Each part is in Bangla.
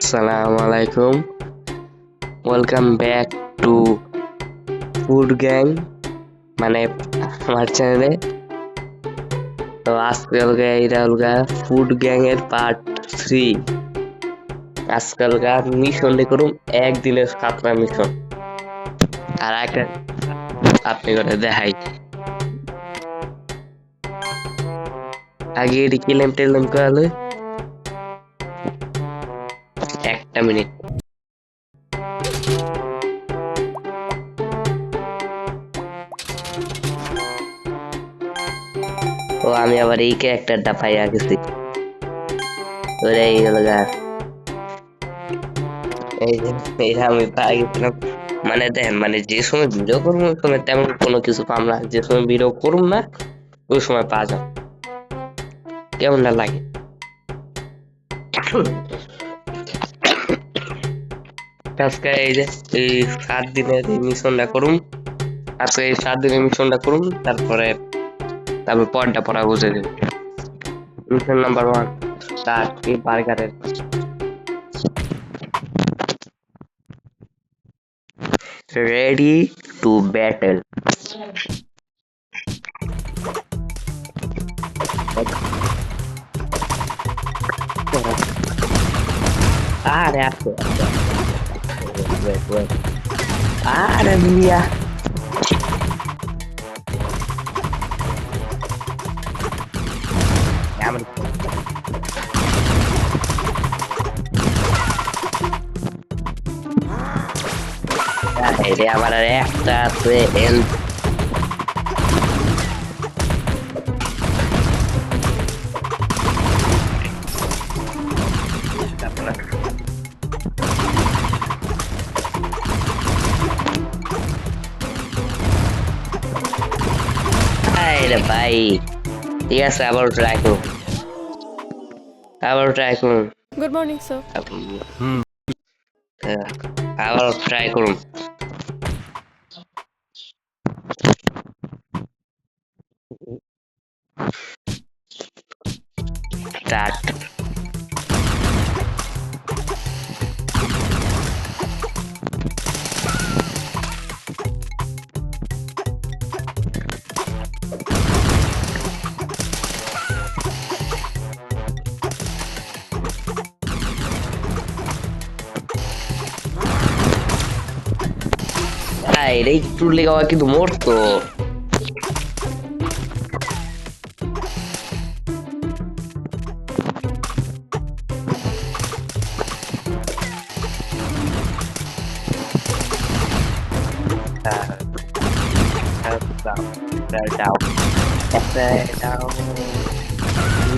Assalamualaikum. Welcome back to Food Gang মানে আমার চ্যানেলে। তো আজকালকার এটা হলগা ফুড গ্যাং এর পার্ট 3। আজকালকার মিশন করুম একদিনের 7টা মিশন। আর একটা আপনি করে দেখাই আগে এটি কিলেম টেলেম করালে 1 মিনিট। ও আমি আবার এই ক্যারেক্টারটা পাইয়া গেছি। ওরে এই হলগা এই যে এইটা আমি পাই গেছিলাম। মানে দেখেন, মানে যে সময় ভিডিও করবো ওই সময় তেমন কোনো কিছু পাম না, যে সময় ভিডিও করুম না ওই সময় পাওয়া যাবে। কেমন না লাগে? আজকে এই যে এই 7 দিনের এই মিশনটা করুম। আজকে এই 7 দিনের মিশনটা করুম, তারপর পয়েন্টটা পড়া বুঝে দেব। Mission number 1 start. এই বার্গারের রেডি টু ব্যাটল। আরে আসো wait. আরে মিয়া আমার এটা আমার আর একটা আছে হেলথ। আরে ভাই ঠিক আছে, আবার ট্রাই করুন। Good morning, sir. আবার ট্রাই করুন। স্টার্ট। এটা একটু লেগে কিন্তু মরতো।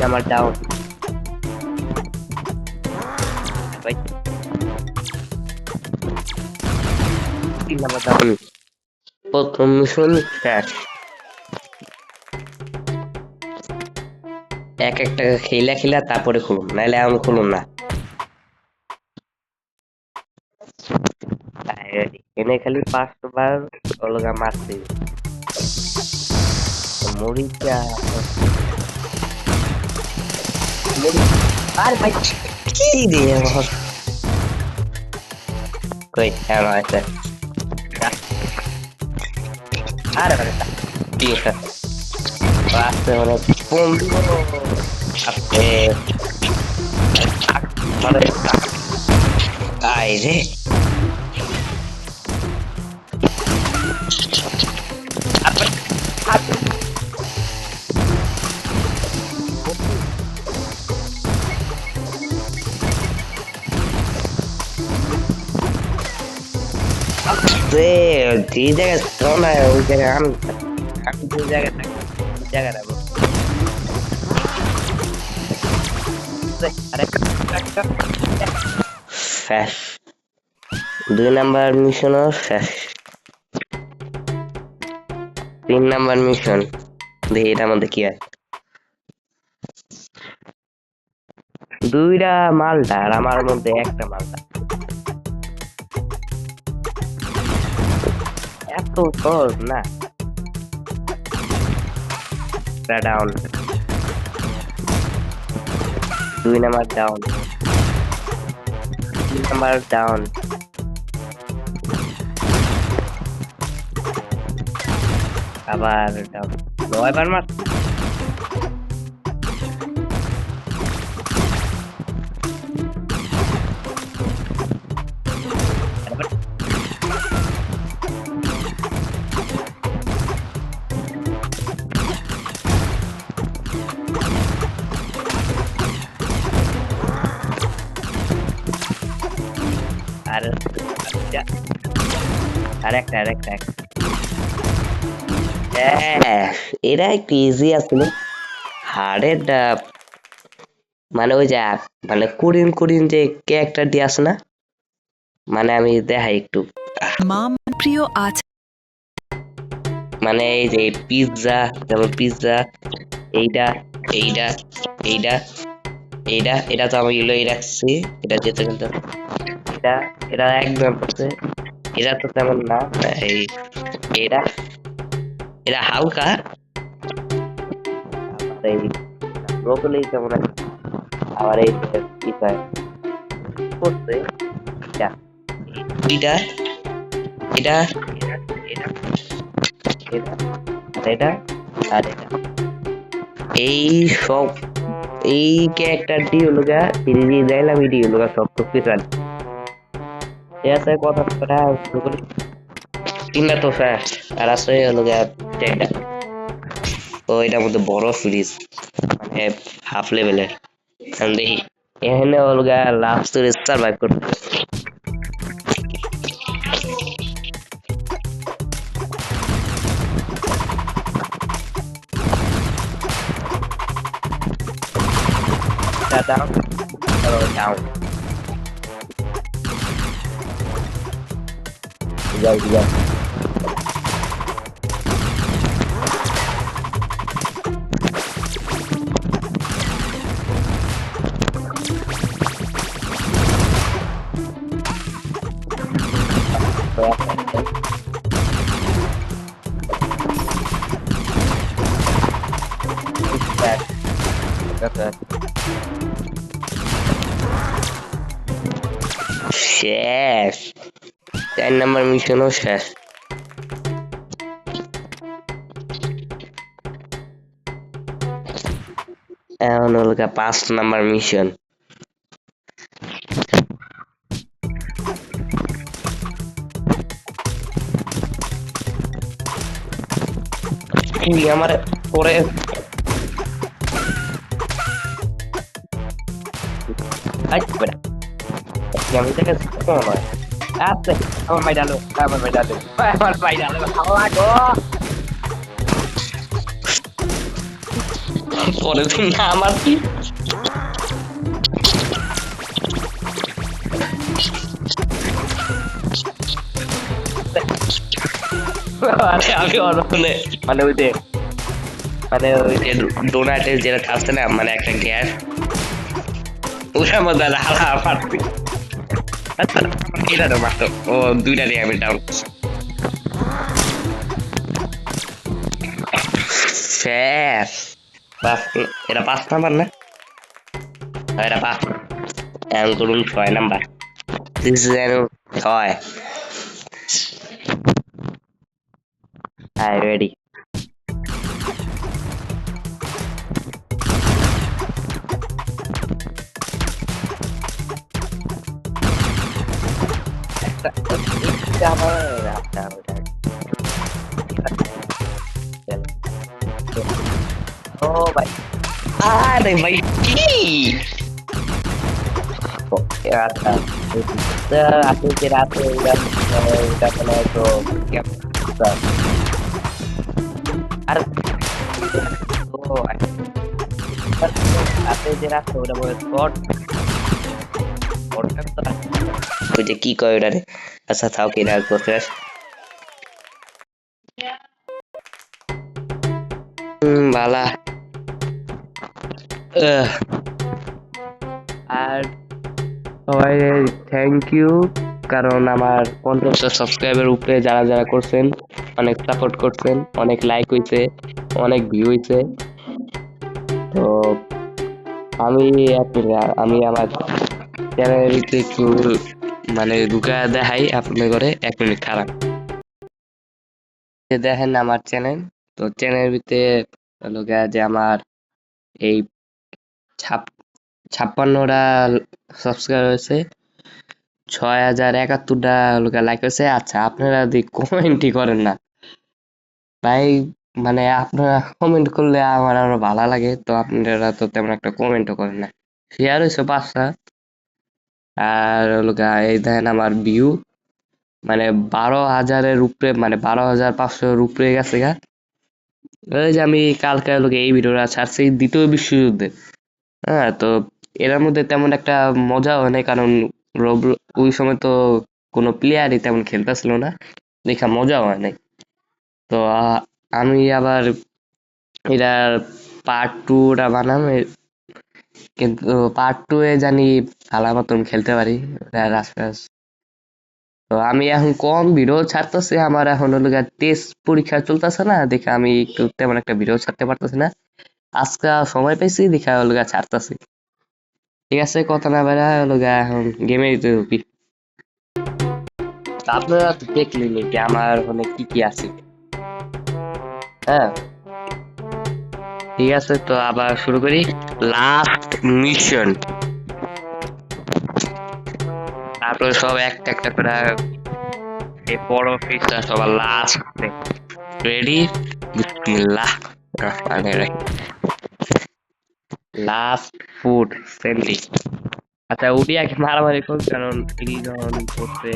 আমার ডাউন প্রথম মিশন শেষ। এক একটা খেলা তারপরে খুলুন, নাহলে আমি খুলুন না। এনে খালি 5 বার অলগা মারছে মরিচা। আর ভাই কি দিয়ে কই হ্যাঁ আছে। আরে ভাই ঠিক আছে পাঁচটা মানে বন্ধু আপনি মানে আই রে যে জায়গায় শোনা ওই জায়গায় আমি যে জায়গায় থাকি ওই জায়গাটা শেষ। 2 নাম্বার মিশনও শেষ। 3 নাম্বার মিশন দেখি এটার মধ্যে কি আছে। 2টা মালটা আর আমার মধ্যে একটা মালটা। এত সহজ না। Down 2 number down. Number down. আবার ডাউন। 9 বার মার। আর আরেকটা এরা একটু ইজি আসলে হার্ডের মানে ওই যে মানে কোরিন কোরিন যে ক্যারেক্টার দিয়ে আসে না, মানে আমি দেখাই একটু। মাম প্রিয় আছে মানে এই যে পিৎজা, যেমন পিৎজা, এইটা এইটা এইটা এইটা এটা তো আমি ইলোই রাখছি, এটা যেতে কিন্তু এটা এটা একদম আছে, এটা তো তেমন না। এই এটা এটা হালকা, আবার এই ব্রোকলি তেমন একটা। আবার এই যে কি কয় করছে এটা দুইটা, এটা এটা এটা এটা আর এটা আর এটা, এই সব এই ক্যারেক্টারটি হলো গা সিরিজে যাইলাম, এটি হলো গা সব শক্তিশালী। ঠিক আছে, কথা কথা শুরু করি। তিনটা তো ফার্স্ট আর আছে হলো গা চারটা। তো এটার মধ্যে বড় সিরিজ, মানে হাফ লেভেলের। এখন দেখি এখানে হলো গা লাস্ট সার্ভাইভ করতে। Down, down. Iya. শেষ, 4 নাম্বার মিশনও শেষ। এখন হলো 5 নাম্বার মিশন। আমার পরে আমি থেকে নয় আছে আমার ভাই ডালো, আমার ভাই ডালো, আমার ভাই ডালো, আল্লাহ গো। পরে দিন না আমার আরে আমি অননে মানে ওই যে ডোনাটের যেটা থাকছে না, মানে একটা গ্যাস ওটার মধ্যে হালা মারছি। আচ্ছা এটা তো মাত্র ও দুইটা দিয়ে আমি ডাউন শেষ। এটা 5 নাম্বার না, এটা 5, এখন করুন 6 নাম্বার। This is 6। রেডি। ও ভাই, আরে ভাই কি আচ্ছা আপনি যে রাতে এটা মানে তো আর রাতে যে রাতে ওটা বলে স্পট, ওই যে কি কয় ওটারে। আচ্ছা থাও কি রাখবো শেষ। বালা আর সবাই থ্যাংক ইউ, কারণ আমার 50টা সাবস্ক্রাইবার উপরে যারা যারা করছেন, অনেক সাপোর্ট করছেন, অনেক লাইক হইছে, অনেক ভিউ হইছে। তো আমি আমার চ্যানেলের ভিতরে একটু মানে ঢুকা দেখাই আপনার ঘরে 1 মিনিট খারাপ দেখেন আমার চ্যানেল। তো চ্যানেলের ভিতরে হলো গিয়া যে আমার এই 56টা সাবস্ক্রাইবার হয়েছে, 6071টা লাইক হয়েছে। আচ্ছা, আপনারা যদি কমেন্টই করেন না ভাই, মানে আপনারা কমেন্ট করলে আমার আরো ভালো লাগে, তো আপনারা তো তেমন একটা কমেন্টও করেন না। শেয়ার হয়েছে 5টা, আর এই দেখেন আমার ভিউ মানে 12,000-এর উপরে, মানে 12,500-এর উপরে গেছে গা। ওই যে আমি কালকে এই ভিডিওটা ছাড়ছি দ্বিতীয় বিশ্বযুদ্ধে। হ্যাঁ, তো এর মধ্যে তেমন একটা মজা হয় নাই, কারণ ওই সময় তো কোনো প্লেয়ারই তেমন খেলতেছিল না, দেখা মজা হয় নাই। তো আমি আবার এটার পার্ট 2টা বানাম, কিন্তু পার্ট 2-এ জানি ভালো মতন খেলতে পারি রাজকাজ। তো আমি এখন কম ভিডিও ছাড়তেছি, আমার এখন টেস্ট পরীক্ষা চলতেছে না, দেখে আমি একটু তেমন একটা ভিডিও ছাড়তে পারতেছি না। আজকে সময় পাইছি দেখা ছাড়তেছি। ঠিক আছে, কথা না বেড়া এখন গেমে দিতে ঢুকি। তা আপনারা তো দেখলেন যে আমার ওখানে কি কি আছে। হ্যাঁ, ঠিক আছে, তো আবার শুরু করি। লাস্ট মিশন, তারপরে সব একটা একটা করে এই বড় ফিসটা সবার লাস্ট। রেডি, বিসমিল্লাহ রহমানির রহিম। Last food সেন্ডি। আচ্ছা, উঠি আগে মারামারি কর, কারণ ইডি যখন করছে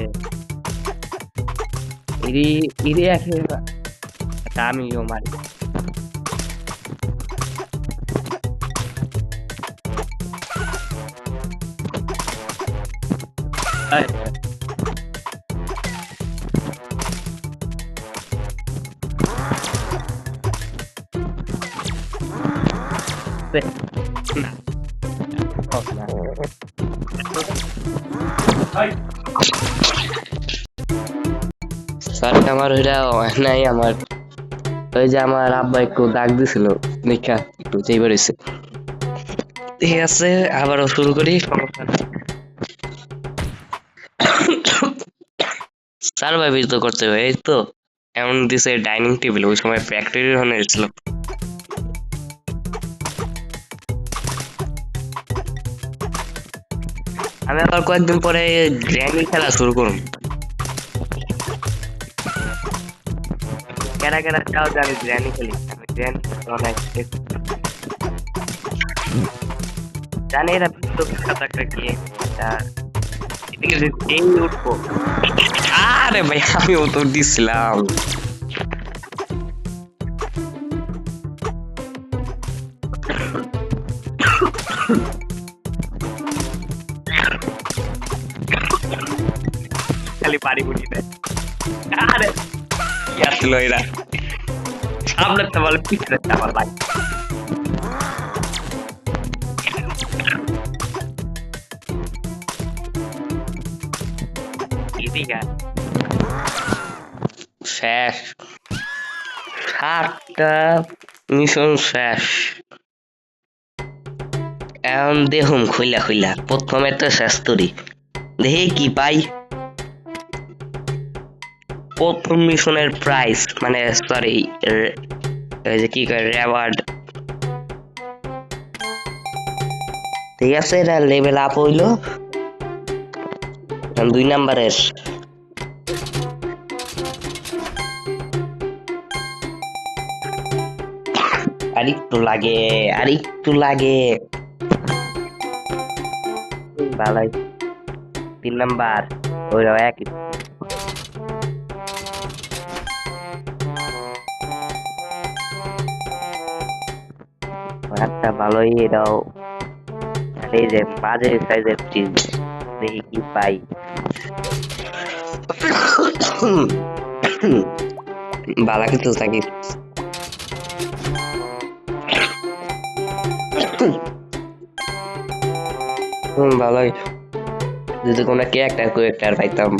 ইডি ইডি একে। আচ্ছা, আমিও মারি। এই, তে, না, হোক না। স্যার, আমার ওইটা হয় নাই। আমার ওই যে আমার আব্বা একটু ডাক দিছিল, দেখা একটু যেই বেড়েছে। ঠিক আছে, আবারও শুরু করি। সার্ভাইভ তো করতে হবে, এই তো। এমন দিছে ডাইনিং টেবিল, ওই সময় ফ্যাক্টরি ওখানে ছিল। আমি আবার কয়েকদিন পরে গ্র্যানি খেলা শুরু করুন। কেনা কেনা চাও যে আমি গ্র্যানি খেলি? আমি গ্র্যানি অনেক জানি, এটা বিশ্ববিখ্যাত একটা গেম। এদিকে যে যেই উঠবো, আরে ভাই আমিও তো দিছিলাম। খালি পানি বুঝি দেয়। আরে কি আসলো এরা, সামনে তো বলে পিছনে আমার ভাই। এদিকে শেষ, 7টা মিশন শেষ। এখন দেখুন খুইলা খুইলা, প্রথমে তো শেষ করি, দেখি কি পাই। প্রথম মিশনের প্রাইস, মানে সরি, এই যে কি কয় রেওয়ার্ড। ঠিক আছে, এটা লেভেল আপ হইলো 2 নাম্বারের। আরেকটু লাগে, আরেকটু লাগে। ভালাই, 3 নাম্বার, ওইটা একই। আচ্ছা, ভালোই এটাও। এই যে মাঝে সাইজের চিজ, দেখি কি পাই। বালা কিছু থাকি। ভালোই, যদি কোনো ক্যারেক্টার পাইতাম।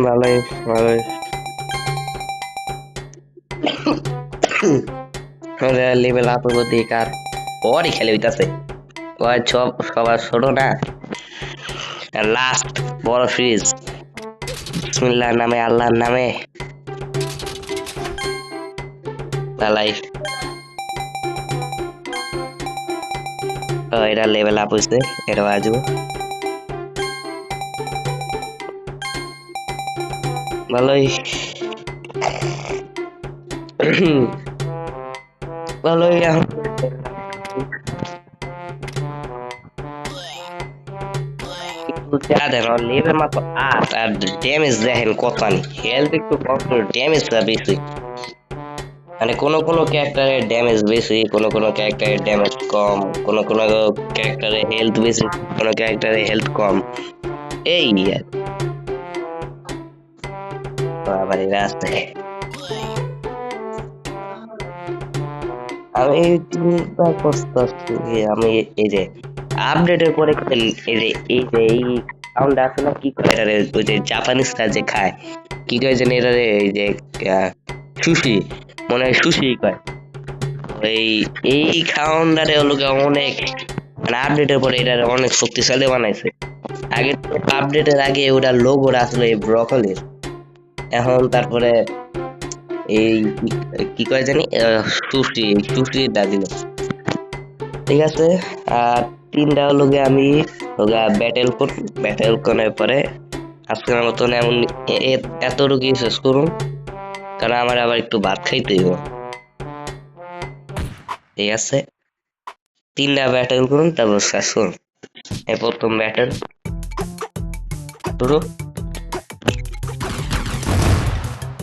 ভালোই ভালোই। লেভেল আপ হবো দেখ আর ওরই খেলে হইতাছে ওই সবার ছোট না লাস্ট বড় ফ্রিজ বিসমিল্লাহর নামে আল্লাহর নামে তালাই এটা লেভেল আপ হইছে এটা বাজু ভালোই ভালোই দেখেন লেভেল মাত্র 8 আর ড্যামেজ দেখেন কত আনি হেলথ একটু কম ড্যামেজটা বেশি মানে কোনো ক্যারেক্টারের ড্যামেজ বেশি কোনো ক্যারেক্টারের ড্যামেজ কম কোনো ক্যারেক্টারের হেলথ বেশি কোনো ক্যারেক্টারের হেলথ কম এই আর আবার এই রাস্তায় আমি চিন্তা করতেছি আমি এই যে আপডেটের পরে এই সাউন্ড আছে না কি করে এটারে ওই যে জাপানিজরা যে খায় কি কয় জানি এটারে এই যে সুশি মনে হয় সুশি কয় এই খাওয়ানটারে হলো অনেক মানে আপডেটের পরে এটা অনেক শক্তিশালী বানাইছে আগে আপডেটের আগে ওটা লোগোটা আসলে এই ব্রকলির এখন তারপরে এই কি কয় জানি সুশিটা দিল ঠিক আছে আর 3টা হলো আমি ব্যাটেল করার পরে আজকের মতন এমন এতটুকুই শেষ করুন কারণ আমার আবার একটু ভাত খাইতে হইব ঠিক আছে 3টা ব্যাটেল করুন তারপর শেষ করুন এই প্রথম ব্যাটেল শুরু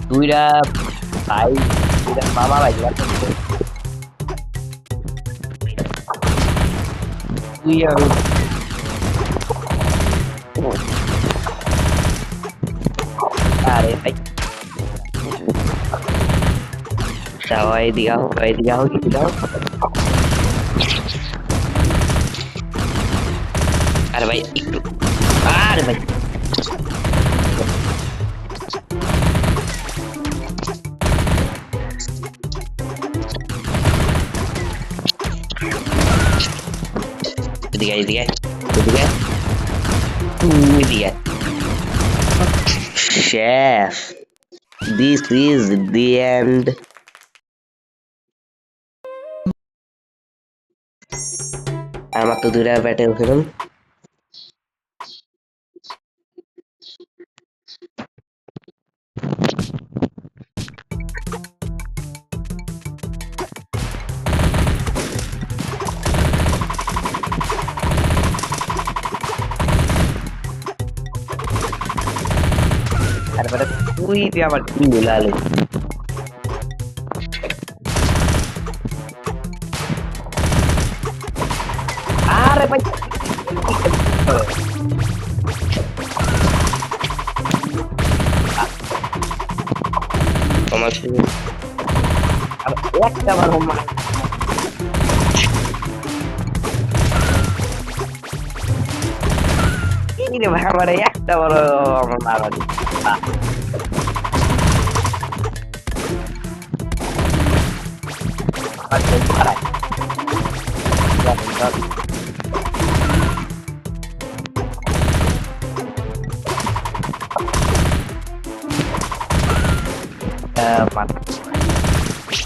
2টা ভাই 2টা মামা ভাই তুই আমি আরে ভাই সবাই দিগাও আরে ভাই একটু আরে ভাই এদিকে chef this is the end আর মাত্র 2টা ব্যাটেল খেলুন তারপরে তুই আবার কি লালে আরে ভাই সমস্যা একটা বার হোমা কি রে ভাই আমার একটা বড় আমার মারা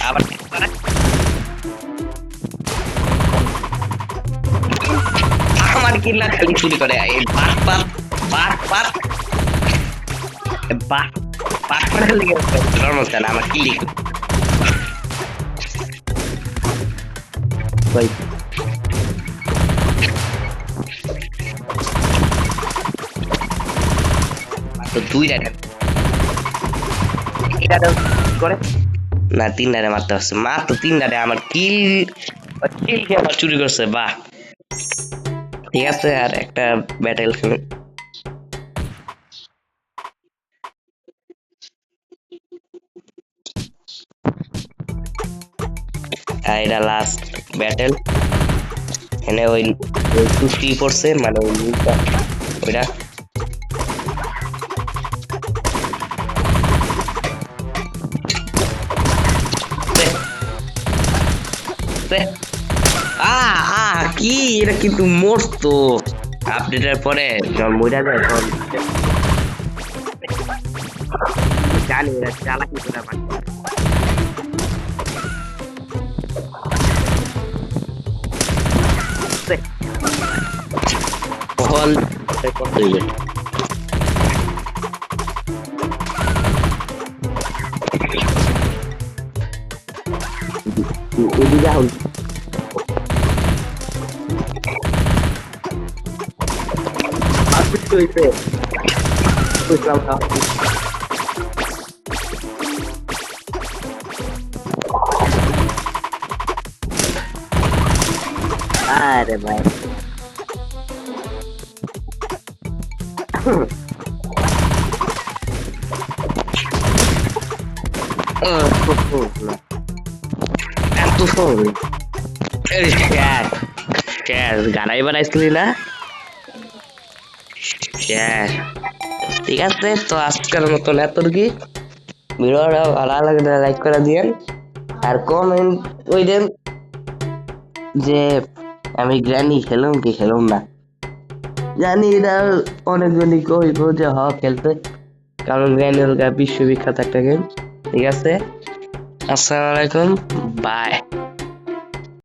আবার আমার কিল্লা খালি চুরি করে এই বাট করে লেগে নরমাল আমার কিলি ভাই তো 2টা এটা করে না 3টা মারতে হচ্ছে মাত্র 3টা আমার কিল আমার চুরি করছে বাহ ঠিক আছে আর একটা ব্যাটেল খেলুন এটা লাস্ট ব্যাটেল এখানে ওই 2 পড়ছে মানে ওই ওইটা কি এটা কিন্তু মরতো আপডেটের পরে যখন মরে যায় তখন জানি এরা চালাকি করে পারছে তখন করতে হইবে এদিকে এখন কিছু হইছে বুঝলাম না আরে ভাই এত ফোন গাড়াই বানাইছিলি না ঠিক আছে তো আজকের মতন এতটুকু ভিডিওটা ভালো লাগলে লাইক করে দিয়েন আর কমেন্ট ওই দেন যে আমি গ্র্যানি খেলুম কি খেলুম না জানি এটা অনেকজনই কইব যে খেলতে কারণ গ্র্যানি বিশ্ববিখ্যাত একটা গেম ঠিক আছে আসসালামু আলাইকুম বাই